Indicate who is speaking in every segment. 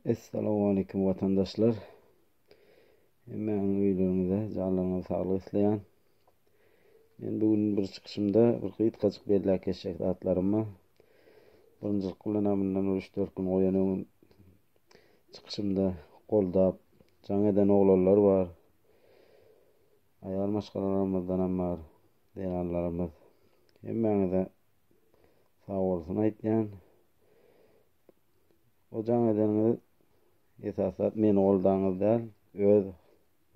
Speaker 1: Assalamu alaikum vatandaşlar. Hemen videomuza canlarına sağlık isteyen. Ben bugün bir çıkışımda bir kıyıt kaçık belli keşek atlarıma. Birinci kullanımından 3-4 gün oyanın çıkışımda koldap caneden oğullar var. Ayar maşgalalarımızdan var. Değerlerimiz. Hemen de sağ olsun aytyan. O caneden esasat men oldanız değil. Öz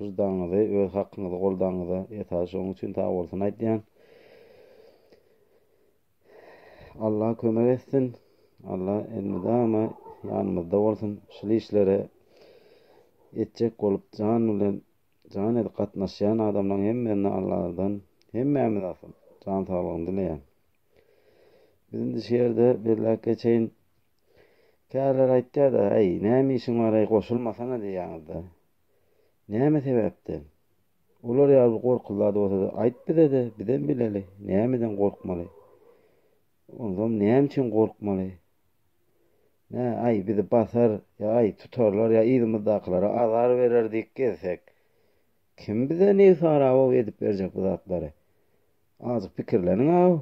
Speaker 1: vicdanınızı, öz hakkınızı koldanızı esas onun için sağ olsun aytyan. Allah kömek etsin. Allah elimizde ama yanımızda olsun. Şu işlere etcek olup can edip katnaşayan adamların hemmerini Allah'dan hemmemiz alsın. Can sağlığını dileyen. Bizim de şehirde bir geçeyin kârlar aytdı da näme işin var koşulmasana diýýärdi. Näme sebäpden? Olar ýa gorkulady bolsa da aýtdy dedi, bizden bileli. Nämeden gorkmaly? Ondan näme üçin gorkmaly? Bizi basar, tutarlar, ýa-da azar bererdik gelsek. Kim bize ne saraba edip berjek bu zatlary? Azyk pikirleniň abi.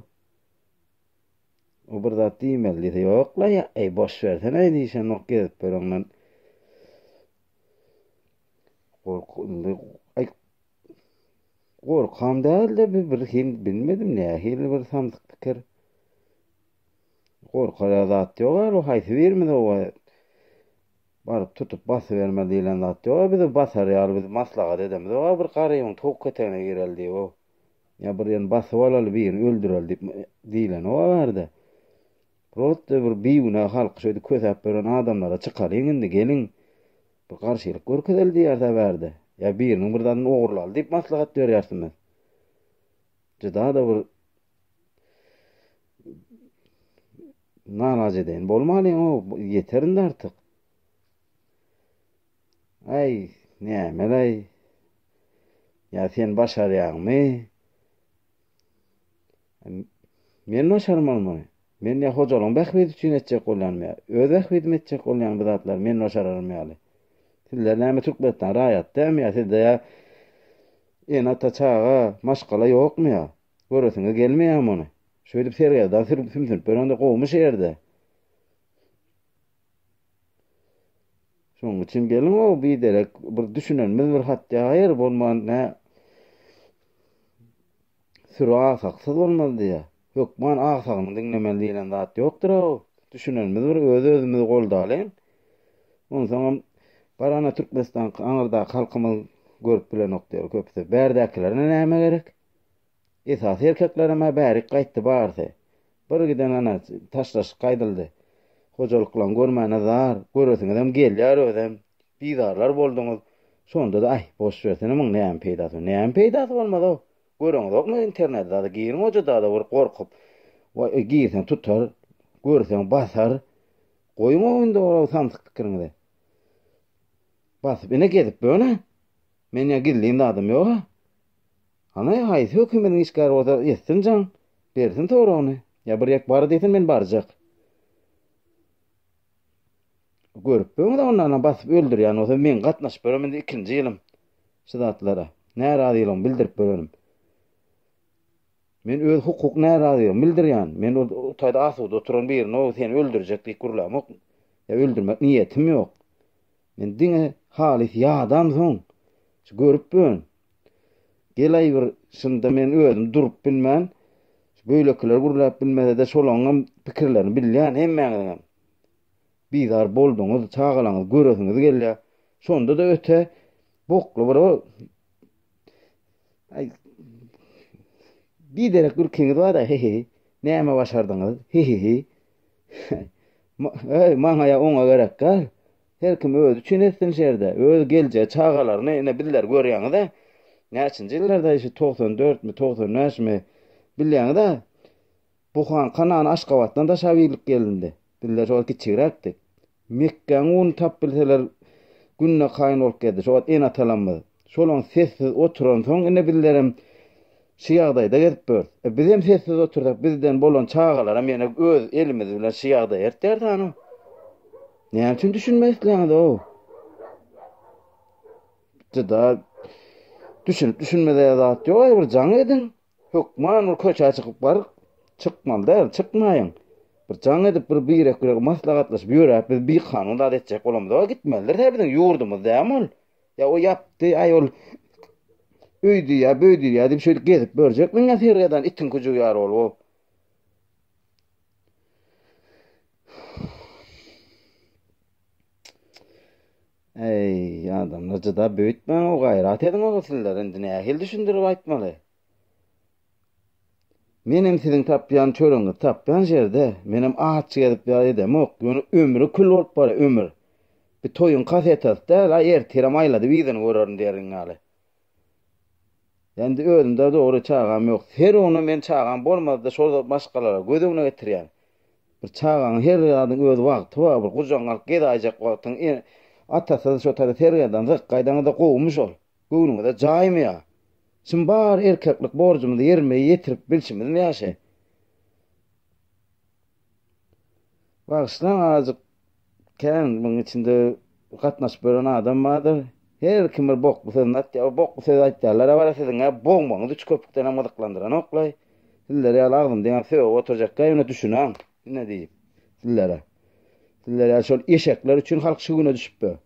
Speaker 1: O bir zat diýmeli ýokla boş versene diýişen ok gelip berenlen. Gorkam däl de bir hin bilmedim nähili bir samsyk pikir. Gorkara zat ýok, o haýsy bermedi o. Baryp tutup basy bermedi diýilen zat ýok, bizi basar ýaly biz maslahat edemiz. O bir garyň tok ketene gireldi o. Ya bir ýan basyp alaly birini öldürel diýilen o bardy. Rotda bir biýuna halk şöýde kösäp beren adamlara çykar indi gelin. Bu garşylyk görkezeli diýerse berdi. Ya biriniň birden ogurlaly diýip maslahat berýärsiňiz. Juda da bir narazy eden bolmaly o ýeterinde artyk. Nämeley? Ya sen başarýarmy? Men başarmalmy? Men ya hojalyň bähbidi üçin etjek bolýanmy? Öz bähbidim etjek bolýan bu zatlar men başararmyly. Sizler näme türkmetden raýat dämi ýa sizde ýa en ata çağa maşgala ýokmy ýa? Göresiňe gelmeýärmi ony? Şöýdip sergäde sürüp berende gowmuş ýerde. Şoň üçin gelin o bir derek bir düşünenmiz bir hatda hayır bolman nä sürüa saksyz bolmaly diýe. Yok man agsagyny dinlemeli diýilen zat ýokdur o. Düşünenmiz bir özümizi goldalyň. Ondan soň barana Türkmenistan aňyrda halkymyz görüp bilen okdyr köpse. Bärdäkilerine näme gerek? Esas erkeklerime bäri gaýtdy barsy. Bir giden ana taşlaş gaýdyldy. Hojalyklaryň görmäne zar, göresiňiz hem gelýär özem. Bizarlar bolduňyz. Şonda da boş versene muň näme peýdasy? Näme peýdasy bolmady o? Görüňizmi internetde da girin ojada da bir gorkup. Giýsen tutar, görsen basar. Goýma onda o samsyk pikiriňde. Basyp ene gezip böyle. Men ýa gildiň adam ýok. Ana haýsy hökümetiň işgär bolsa etsin jan. Bersin torony. Ya bir ýek bar diýsen men barjak. Görüp böyle onlarla basyp öldürýän olsa men gatnaşyp beremen ikinji ýylym. Şydatlara. Närazylygymy bildirip berenim. Men öz hukuk närazylygymy bildirýän. Men o taýda asyda oturan birini o seni öldürjek diýip gurulamak. Ya öldürmek niýetim ýok. Men diňe halis ýa-adam soň. Görüp bön. Gelay bir şunda men özüm durup bilmän. Böylekiler gurulap bilmese de şolaňam pikirlerini bilýän hemmäňiň. Bizar bolduňyz, çağalaňyz, göresiňiz gelýär. Şonda da öte bokly bir bir derek gürkeňiz bar da näme başardyňyz? Maňa ýa oňa gerek gal. Her kim öz üçin etsin şerde. Öz gelje çağalaryny ene bilýär görýäňiz da. Näçinji ýyllarda 94 mi 95 mi bilýäňiz da. Bu han Kanan Aşgabatdan da şawilik gelindi. Bilýär o kiçirekdi. Mekkeň un tap bilseler günne kaýyn bolup geldi. Şo en atalanmadı. Şolaň sessiz oturan soň ene bilýärim şiýagdaýda gezip bör. Bizem sessiz oturdak bizden bolan çağalara meni öz elimiz bilen şiýagda ertler tany. Näme üçin düşünmezliňiz o? Da düşünmede zat ýok, bir jaň edin. Hökman ol köçe çykyp bar, çykmaly däl, çykmaýyn. Bir jaň edip bir birek maslahatlaşyp ýörep, biz bir kanunda etjek bolamyz. O gitmelidir biziň ýurdumyz däme ol. Ya o yapdy, aýol öýdi ya, böýdi ya diýip şeýle gezip berjek. Meňe Fergadan itin güjü ýar ol o. Ey adamlar da büyütmen o gayrat edin o sizler indi nähil düşündirip aýtmaly. Menem siziň tapýan çörüňi tapýan jerde menem ağaççy gelip ýa-da mok, ýöne ömrü kül bolup bar ömür. Bir toyun kasetda la ertere maýlady bizden görürün deriň ýaly. Endi özümde dogry çağam ýok. Her onu men çağam bolmazda şol başgalara gödüňe getirýän. Bir çağan her ýadyň öz wagty bar, bir gujaň alyp gedaýjak wagtyň atasy şo tada tergadan zyk gaýdaňa da gowmuş ol. Göwnüňe de jaýmaya. Şim bar erkeklik borjumyzy ýerine ýetirip bilşimiz näşe? Başlan azyk kän buň içinde gatnaşyp beren adam bardyr. Her kim bir bok söz atdy, o bok söz aýtdylar, bara siziňe boňmaňyzy üç köpükden amazyklandyran oklay. Sizlere ýalagdym diýen söw oturjak gaýyna düşünäň. Ne diýip? Sizlere şol eşekler üçin halk şuguna düşüpdi.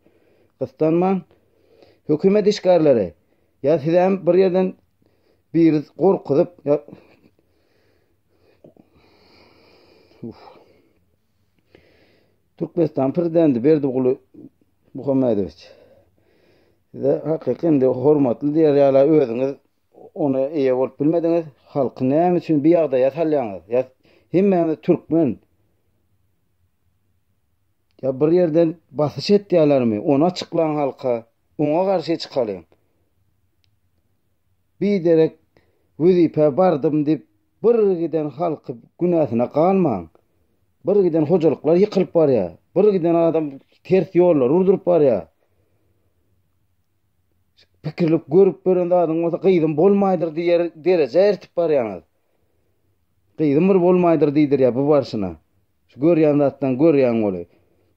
Speaker 1: Kıstanman, hökümet işgarlary, ya sizem bir yerden bir korkuzup, ya... Türkmenistan prezidenti Berdimuhammad Muhammedoviç. Size hakikaten de hormatly diýer ýala özüňiz onu eýe bolup bilmediňiz, halky näme üçin bir ýagda ýasalýaňyz? Ya hemme türkmen. Ya bir yerden basyş etdiýärlermi? Onu açyklaň halka, oňa garşy çykalyň. Bir derek wüzipe bardym diýip bir giden halky günahyna galmaň. Bir giden hojalyklar ýykylyp barýar. Bir giden adam ters ýollar urdurup barýar. Pikirlip görüp berende adam olsa gyýdym bolmaýdyr diýer derece ertip barýaňyz. Gyýdym bir bolmaýdyr diýdir ya bu barşyna. Şu görýän zatdan görýän boly.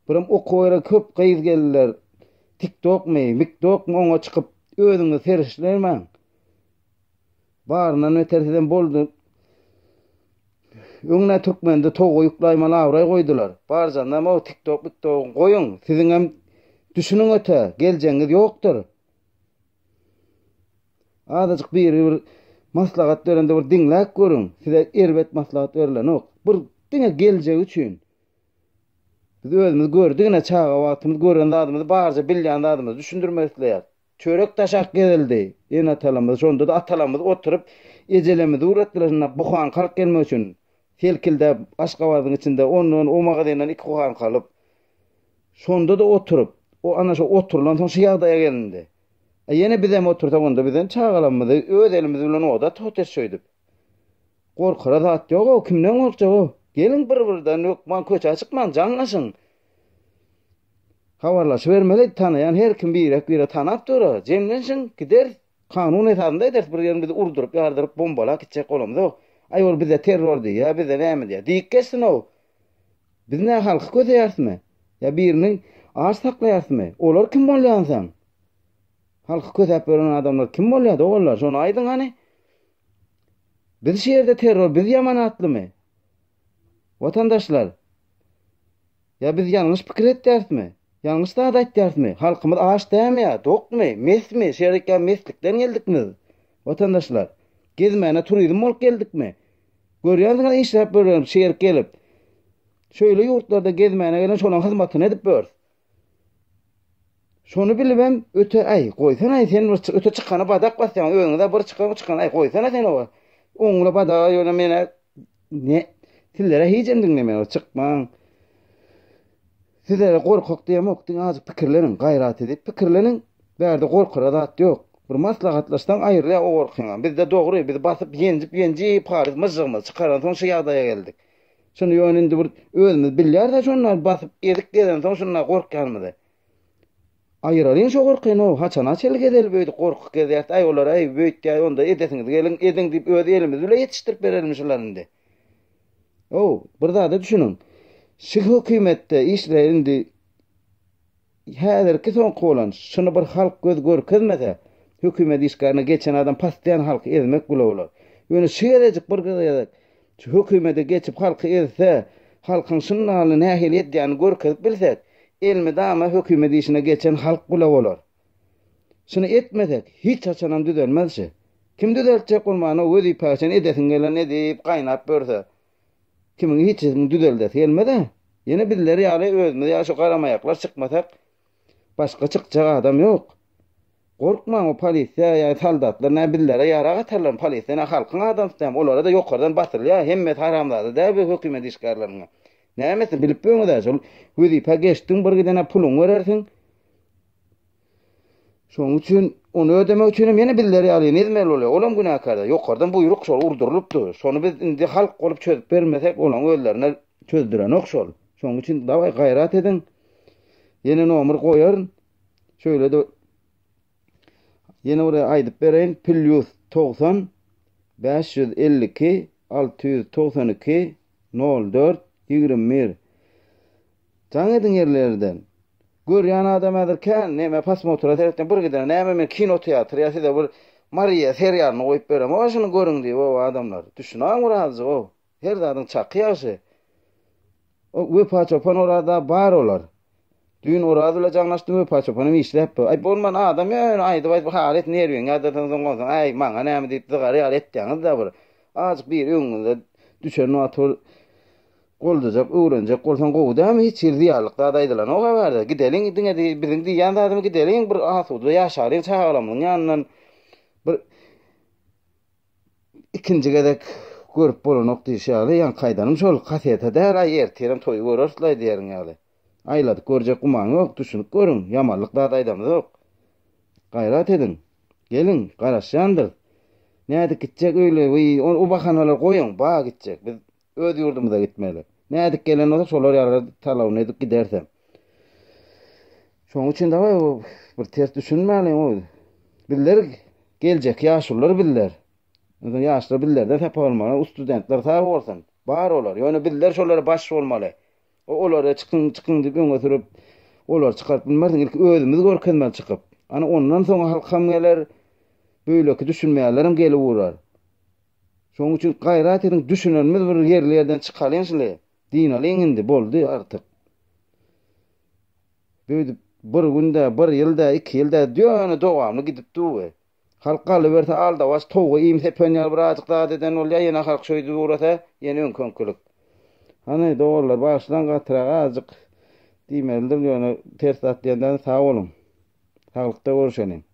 Speaker 1: Birim okuwara köp gyýz geldiler. TikTok mi, miktok mu oňa çykyp özüňi serişlermen. Baryndan ötersiden boldy. Öňüne türkmende togo ýuklaýmaly awray goýdular. Barjanda o TikTok goýun. Siziň hem düşünüň öte geljeňiz ýokdur. Azajyk bir maslahat berende bir diňläp görüň. Size erbet maslahat berilen ok. Bir diňe geljek üçin. Biz özümüz gördüğüne çağa wagtymyz gören adamyzy barja bilýän adamyzy düşündirmezler. Çörek taşak geldi. En atalamyz şonda da atalamyz oturup ejelemizi uratdylar buhan kalk gelmek üçin. Selkilde Aşgabatyň içinde onun omaga denen iki buhan kalıp şonda da oturup o ana şu oturulan soň şu ýagdaýa geldi. Ýene bizem otursak onda bizden çağalamyzy öz elimiz bilen oda totes şöýdüp. Gorkara zat ýok o kimden gorkjak o? Gelin bir-birden ökman köçe çykman jaňlaşyň. Habarlaş bermeli tanayan her kim bire tanap dur. Jemlenşin gider kanun etanda eder bir ýerden bizi urdurup ýardyryp bombalak gitjek bolamyz o. Aýol bize terror diýär, bize näme diýär? Diýip geçsin o. Biz ne halky köteýärsmi? Ya biriniň ağaç saklaýarsmy? Olar kim bolýansaň? Halky kötep beren adamlar kim bolýar? Olar şonu aýdyň hani. Biz şeýerde terror, biz ýamanatlymy? Vatandaşlar, ya biz yanlış pikir etdiýärsmi? Yanlış da aýtdyýarsmy? Halkymyz ağaç däme ya, dokmy, mesmi, şeýerden meslikden geldikmi? Vatandaşlar, gezmäne turizm bolup geldikmi? Görýänsiňiz işläp beren şeýer gelip, şöyle ýurtlarda gezmäne gelen şonuň hyzmatyny edip ber. Şonu bilibem, öte ay, goýsana sen öte çykany badak basýan, öňüňde bir çykan ay goýsana sen o. Oňla badak ýöne mene ne Sizlere hiç dinlemem o çıkman. Sizlere korkak diýemok diň azyk pikirlerin gaýrat edip pikirlerin berde korkara zat ýok. Bir maslahatlaşdan aýrıla o gorkyňa. Biz de dogry biz basyp ýenji Paris myjygymyz çykaran soň şu ýagdaýa geldik. Şonu ýönünde bir özümiz bilýär da şonlar basyp edik gelen soň şundan gorkýanmyzy. Aýralyn şu gorkyny o haçana çelge edeli beýdi gorkyk gezýär. Aýolar ay beýtdi onda edesiňiz gelin edin diýip öz elimiz bile ýetişdirip berelim şolaryny. O, burada da düşünün. Şu hükümette işler indi häzirki soňky bolan şunu bir halk göz görkezmese, hökümet işgärine geçen adam pastiýan halky ezmek bolýar. Ýöne şeýlejik bir gyzyk. Hökümete geçip halky etse, halkyň şunlaly nähil edýäni görkezip bilsek, elmi dama hökümet işine geçen halk bolar. Şunu etmesek hiç açanam düzelmezse. Kim düzeltjek bolmany özi paşan edesin gelen edip gaýnap berse. Kimin hiç düzeldet gelmede. Yine billeri ýaly özümiz ýa şu garamaýaklar çykmasak başga çykjak adam ýok. Gorkmaň o polisiýa ýa soldatlar näme billere ýara gatarlar polisiýa halkyň adamsam olara da ýokardan batyrýar hemmet haramlady da bu hökümet işgärlerine. Nämesin bilip öňde şol özi pageşdiň bir gidene puluň berersiň. Şoň üçin onu ödemek üçin meni billeri ýaly nezmel bolýar. Olam günahkarda ýokardan buyruk şol urdurylypdy. Şonu biz indi halk bolup çözüp bermesek olaň özlerine çözdüren okşol. Şoň üçin daway gaýrat edin. Yeni nomer goýaryn. Şöyle de yeni oraya aýdyp bereýin. +90 552 692 04 21. Jaň edin ýerlerden. Görýän adam edirken näme pasmotura terepden bir giden näme men kino teatr ýa-da bir Maria seriýalyny goýup berem. O şunu görüň diýip o adamlar. Düşünäň urazy o. Her zadyň çakyýaşy. O we paçopan orada bar olar. Dün orada da jaňlaşdy we paçopanı işläp. Ay bolman adam ýa aýdy aýdy halet nerwiň ýa-da soňga ay maňa näme diýip dygary etdiňiz da bir. Azyk bir öňünde düşen otur goldajak öwrenjek bolsaň gowdam hiç ýerdiýarlykda aýdylan o gabarda gideliň diňe biziň diýýän adam gideliň bir asuda ýaşaryň çagalamyň ýanyndan bir ikinji gedek görüp bolanok diýşýärler ýa kaýdanym şol kaseta däl ýertirem toý görürslay diýeriň ýaly. Aýladyk görjek umaň ýok, düşünüp görüň, ýamanlyk da aýdamyz ýok. Gaýrat edin. Gelin, garaşýandyr. Näde gitjek öýle, o bahanalar goýun, bağa gitjek. Biz öz ýurdumyza gitmeli. Näde gelen olsa şolar ýaly talawyny edip gidersem. Şoň üçin de bir ters düşünmäli o. Biller geljek ýaşullar biller. Özüň ýaşlar billerden tapa bolmaly, studentler tapa bolsun. Bar olar. Ýöne biller şolara baş bolmaly. Olara çykyn diýip öňe sürüp olar çykaryp bilmezdiň ilki özümiz görkezmän çykyp. Ana ondan soň halkam geler böyleki düşünmeýärlerim gelip urar. Şoň üçin gaýrat edin düşünenimiz bir ýerlerden çykalyn şule. Dinaleň indi boldy artyk. Böyle bir günde, bir ýylda, 2 ýylda döňe dowamly gidip duwy. Halkaly berse alda was towy iýim sepenýär bir azyk da deden ol ýa ýene halk şöýdi urata ýene öňkönkülük. Hani doğrular başlan gatyraga azyk diýmeldir ýöne ters atlaýandan sag bolun. Saglykda görüşelim.